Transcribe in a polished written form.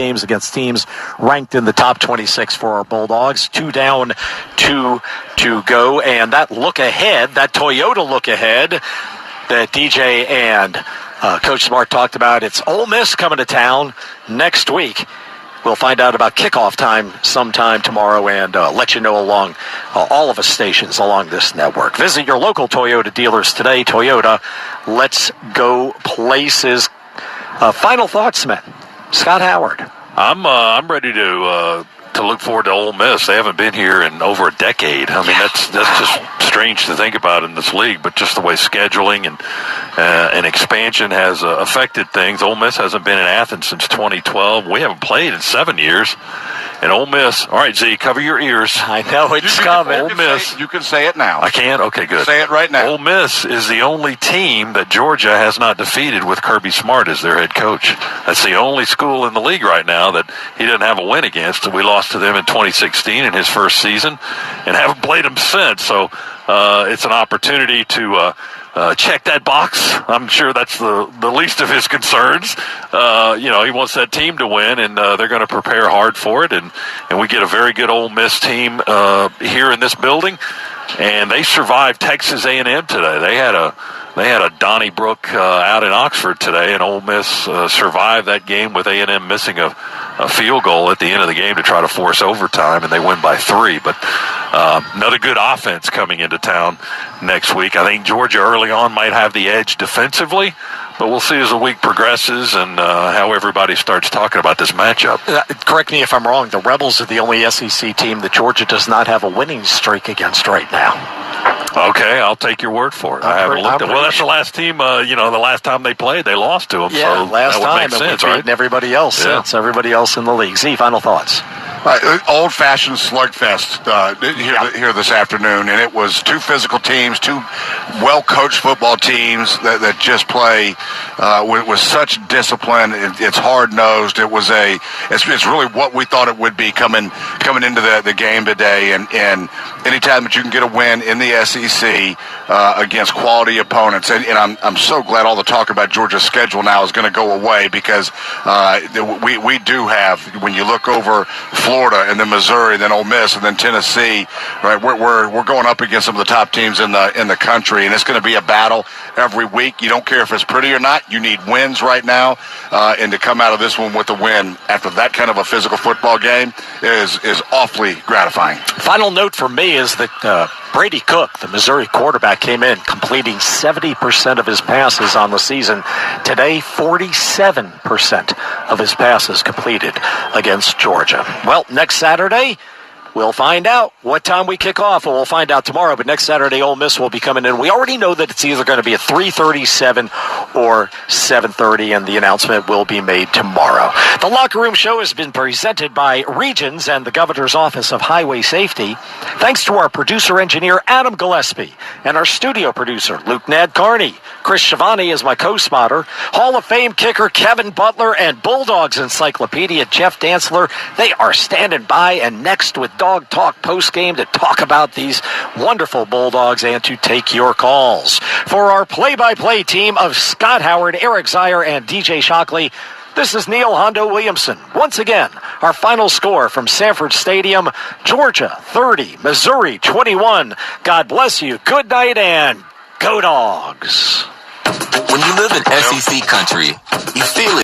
games against teams ranked in the top 26 for our Bulldogs. 2 down, 2 to go. And that look ahead, that Toyota look ahead that DJ and Coach Smart talked about, it's Ole Miss coming to town next week. We'll find out about kickoff time sometime tomorrow and let you know along all of the stations along this network. Visit your local Toyota dealers today. Toyota, let's go places. Final thoughts, man. Scott Howard. I'm ready to look forward to Ole Miss. They haven't been here in over a decade. I mean, that's just strange to think about in this league, but just the way scheduling and expansion has affected things. Ole Miss hasn't been in Athens since 2012. We haven't played in 7 years. And Ole Miss, all right, Z, cover your ears. I know it's coming. Ole Miss. You can say it now. I can? Okay, good. Say it right now. Ole Miss is the only team that Georgia has not defeated with Kirby Smart as their head coach. That's the only school in the league right now that he doesn't have a win against. We lost to them in 2016 in his first season and haven't played them since. So it's an opportunity to check that box. I'm sure that's the least of his concerns. He wants that team to win, and they're going to prepare hard for it. And we get a very good Ole Miss team here in this building, and they survived Texas A&M today. They had a Donnybrook out in Oxford today, and Ole Miss survived that game with A&M missing a field goal at the end of the game to try to force overtime, and they win by 3. But another good offense coming into town next week. I think Georgia early on might have the edge defensively, but we'll see as the week progresses and how everybody starts talking about this matchup. Correct me if I'm wrong. The Rebels are the only SEC team that Georgia does not have a winning streak against right now. Okay, I'll take your word for it. I haven't looked at it. Well, that's the last team, the last time they played, they lost to them. Yeah, so last that would time. make sense, and we've right? beaten everybody else since, everybody else in the league. Z, final thoughts. Old-fashioned slugfest here this afternoon, and it was 2 physical teams, 2 well-coached football teams that just play with such discipline. It's hard-nosed. It's really what we thought it would be coming into the game today. And anytime that you can get a win in the SEC against quality opponents, and I'm so glad all the talk about Georgia's schedule now is going to go away, because we do have, when you look over Florida and then Missouri, then Ole Miss, and then Tennessee, right? We're going up against some of the top teams in the country, and it's going to be a battle every week. You don't care if it's pretty or not. You need wins right now, and to come out of this one with a win after that kind of a physical football game is awfully gratifying. Final note for me is that Brady Cook, the Missouri quarterback, came in completing 70% of his passes on the season. Today, 47% of his passes completed against Georgia. Well, next Saturday, we'll find out what time we kick off. Well, we'll find out tomorrow, but next Saturday, Ole Miss will be coming in. We already know that it's either going to be at 3:37 or 7:30, and the announcement will be made tomorrow. The Locker Room Show has been presented by Regions and the Governor's Office of Highway Safety. Thanks to our producer-engineer, Adam Gillespie, and our studio producer, Luke Nadcarney. Chris Schiavone is my co-spotter. Hall of Fame kicker Kevin Butler and Bulldogs Encyclopedia Jeff Dantzler, they are standing by, and next with Dog Talk postgame to talk about these wonderful Bulldogs and to take your calls. For our play-by-play team of Scott Howard, Eric Zier, and DJ Shockley, this is Neil Hondo Williamson. Once again, our final score from Sanford Stadium, Georgia 30, Missouri 21. God bless you, good night, and go Dogs. When you live in SEC country, you feel it.